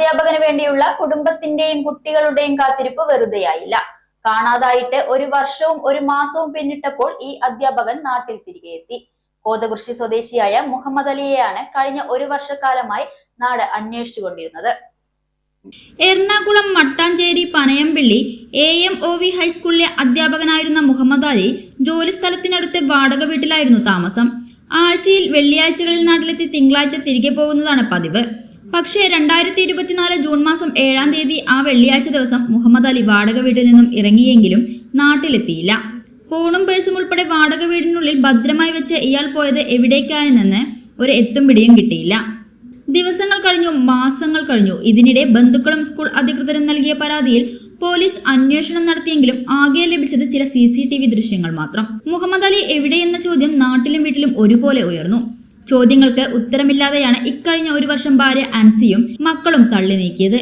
അധ്യാപകന് വേണ്ടിയുള്ള കുടുംബത്തിന്റെയും കുട്ടികളുടെയും കാത്തിരിപ്പ് വെറുതെയായില്ല. കാണാതായിട്ട് 1 വർഷവും 1 മാസവും പിന്നിട്ടപ്പോൾ ഈ അധ്യാപകൻ നാട്ടിൽ തിരികെ എത്തി. കോതകുറിശി സ്വദേശിയായ മുഹമ്മദ് അലിയെയാണ് കഴിഞ്ഞ 1 വർഷക്കാലമായി നാട് അന്വേഷിച്ചുകൊണ്ടിരുന്നത്. എറണാകുളം മട്ടാഞ്ചേരി പനയമ്പിള്ളി AMOV ഹൈസ്കൂളിലെ അധ്യാപകനായിരുന്ന മുഹമ്മദ് അലി ജോലിസ്ഥലത്തിനടുത്തെ വാടക വീട്ടിലായിരുന്നു താമസം. ആഴ്ചയിൽ വെള്ളിയാഴ്ചകളിൽ നാട്ടിലെത്തി തിങ്കളാഴ്ച തിരികെ പോകുന്നതാണ് പതിവ്. പക്ഷേ 2024 ജൂൺ മാസം 7-ാം തീയതി ആ വെള്ളിയാഴ്ച ദിവസം മുഹമ്മദ് അലി വാടക വീട്ടിൽ നിന്നും ഇറങ്ങിയെങ്കിലും നാട്ടിലെത്തിയില്ല. ഫോണും പേഴ്സും ഉൾപ്പെടെ വാടക വീടിനുള്ളിൽ ഭദ്രമായി വെച്ച് ഇയാൾ പോയത് എവിടേക്കായെന്ന് ഒരു എത്തും പിടിയും കിട്ടിയില്ല. ദിവസങ്ങൾ കഴിഞ്ഞു, മാസങ്ങൾ കഴിഞ്ഞു. ഇതിനിടെ ബന്ധുക്കളും സ്കൂൾ അധികൃതരും നൽകിയ പരാതിയിൽ പോലീസ് അന്വേഷണം നടത്തിയെങ്കിലും ആകെ ലഭിച്ചത് ചില CCTV ദൃശ്യങ്ങൾ മാത്രം. മുഹമ്മദ് അലി എവിടെയെന്ന ചോദ്യം നാട്ടിലും വീട്ടിലും ഒരുപോലെ ഉയർന്നു. ചോദ്യങ്ങൾക്ക് ഉത്തരമില്ലാതെയാണ് ഇക്കഴിഞ്ഞ 1 വർഷം ഭാര്യ അൻസിയും മക്കളും തള്ളി നീക്കിയത്.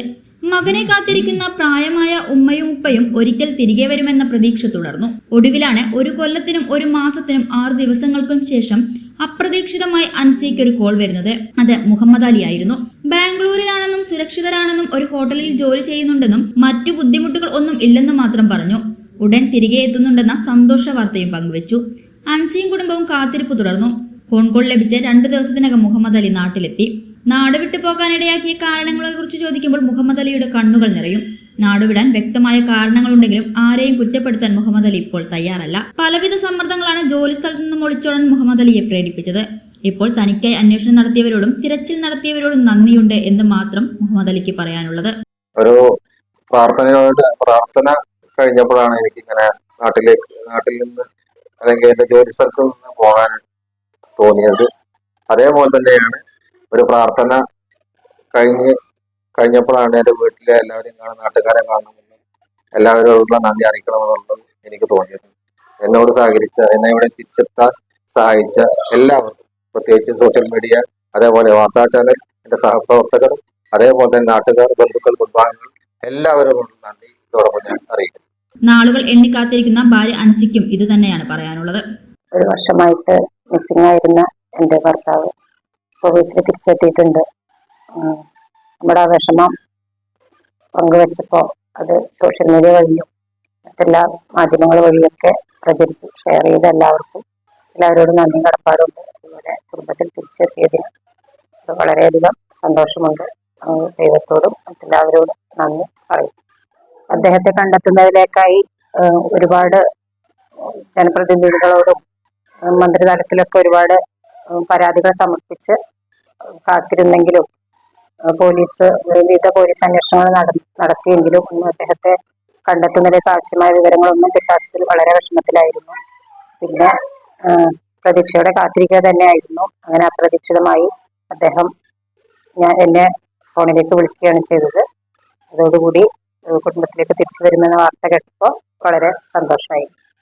മകനെ കാത്തിരിക്കുന്ന പ്രായമായ ഉമ്മയും ഉപ്പയും ഒരിക്കൽ തിരികെ വരുമെന്ന പ്രതീക്ഷ തുടർന്നു. ഒടുവിലാണ് 1 കൊല്ലത്തിനും 1 മാസത്തിനും 6 ദിവസങ്ങൾക്കും ശേഷം അപ്രതീക്ഷിതമായി അൻസിക്ക് ഒരു കോൾ വരുന്നത്. അത് മുഹമ്മദ് അലി ആയിരുന്നു. ബാംഗ്ലൂരിലാണെന്നും സുരക്ഷിതരാണെന്നും ഒരു ഹോട്ടലിൽ ജോലി ചെയ്യുന്നുണ്ടെന്നും മറ്റു ബുദ്ധിമുട്ടുകൾ ഒന്നും ഇല്ലെന്നും മാത്രം പറഞ്ഞു. ഉടൻ തിരികെ എത്തുന്നുണ്ടെന്ന സന്തോഷ വാർത്തയും പങ്കുവച്ചു. അൻസിയും കുടുംബവും കാത്തിരിപ്പ് തുടർന്നു. ഫോൺ കോൾ ലഭിച്ച് 2 ദിവസത്തിനകം മുഹമ്മദ് അലി നാട്ടിലെത്തി. നാട് വിട്ടു പോകാനിടയാക്കിയ കാരണങ്ങളെ കുറിച്ച് ചോദിക്കുമ്പോൾ മുഹമ്മദ് അലിയുടെ കണ്ണുകൾ നിറയും. നാടുവിടാൻ വ്യക്തമായ കാരണങ്ങളുണ്ടെങ്കിലും ആരെയും കുറ്റപ്പെടുത്താൻ മുഹമ്മദ് അലി ഇപ്പോൾ തയ്യാറല്ല. പലവിധ സമ്മർദ്ദങ്ങളാണ് ജോലി സ്ഥലത്തു നിന്നും ഒളിച്ചോടാൻ മുഹമ്മദ് അലിയെ പ്രേരിപ്പിച്ചത്. ഇപ്പോൾ തനിക്കായി അന്വേഷണം നടത്തിയവരോടും തിരച്ചിൽ നടത്തിയവരോടും നന്ദിയുണ്ട് എന്ന് മാത്രം മുഹമ്മദ് അലിക്ക് പറയാനുള്ളത്. ഒരു പ്രാർത്ഥന കഴിഞ്ഞപ്പോഴാണ് എനിക്ക് ഇങ്ങനെ നാട്ടിൽ നിന്ന് അല്ലെങ്കിൽ എന്റെ ജോലി സ്ഥലത്ത് നിന്ന് പോകാൻ തോന്നിയത്. അതേപോലെ തന്നെയാണ് ഒരു പ്രാർത്ഥന കഴിഞ്ഞപ്പോഴാണ് എൻ്റെ വീട്ടിലെ എല്ലാവരെയും നാട്ടുകാരെ കാണണമെന്നും എല്ലാവരോടുള്ള നന്ദി അറിയിക്കണമെന്നുള്ളത് എനിക്ക് തോന്നിയത്. എന്നോട് സഹകരിച്ച, എന്നെ ഇവിടെ തിരിച്ചെത്താൻ സഹായിച്ച എല്ലാവർക്കും, പ്രത്യേകിച്ച് സോഷ്യൽ മീഡിയ, അതേപോലെ വാർത്താ ചാനൽ, എൻ്റെ സഹപ്രവർത്തകർ, അതേപോലെ തന്നെ നാട്ടുകാർ, ബന്ധുക്കൾ, കുടുംബാംഗങ്ങൾ എല്ലാവരോടും നന്ദി ഇതോടൊപ്പം ഞാൻ അറിയിക്കുന്നു. നാളുകൾ എണ്ണിക്കാത്തിരിക്കുന്ന ഭാര്യ അൻസിക്കും ഇത് തന്നെയാണ് പറയാനുള്ളത്. 1 വർഷമായിട്ട് മിസ്സിംഗ് ആയിരുന്ന എൻ്റെ ഭർത്താവ് ഇപ്പോൾ വീട്ടിൽ തിരിച്ചെത്തിയിട്ടുണ്ട്. നമ്മുടെ വിഷമം പങ്കുവെച്ചപ്പോൾ അത് സോഷ്യൽ മീഡിയ വഴിയും മറ്റെല്ലാ മാധ്യമങ്ങൾ വഴിയൊക്കെ ഷെയർ ചെയ്ത എല്ലാവരോടും നന്ദി കടപ്പാടുണ്ട്. അതുപോലെ കുടുംബത്തിൽ തിരിച്ചെത്തിയതിന് വളരെയധികം സന്തോഷമുണ്ട്. ദൈവത്തോടും മറ്റെല്ലാവരോടും നന്ദി പറയും. അദ്ദേഹത്തെ കണ്ടെത്തുന്നതിലേക്കായി ഒരുപാട് ജനപ്രതിനിധികളോടും മന്ത്രിതലത്തിലൊക്കെ ഒരുപാട് പരാതികൾ സമർപ്പിച്ച് കാത്തിരുന്നെങ്കിലും വിവിധ പോലീസ് അന്വേഷണങ്ങൾ നടത്തിയെങ്കിലും ഒന്നും അദ്ദേഹത്തെ കണ്ടെത്തുന്നതിലേക്ക് ആവശ്യമായ വിവരങ്ങളൊന്നും കിട്ടാത്തതിൽ വളരെ വിഷമത്തിലായിരുന്നു. പിന്നെ പ്രതീക്ഷയോടെ കാത്തിരിക്കുക തന്നെയായിരുന്നു. അങ്ങനെ അപ്രതീക്ഷിതമായി അദ്ദേഹം എന്നെ ഫോണിലേക്ക് വിളിക്കുകയാണ് ചെയ്തത്. അതോടുകൂടി കുടുംബത്തിലേക്ക് തിരിച്ചു വരുമെന്ന വാർത്ത കേട്ടപ്പോൾ വളരെ സന്തോഷമായി.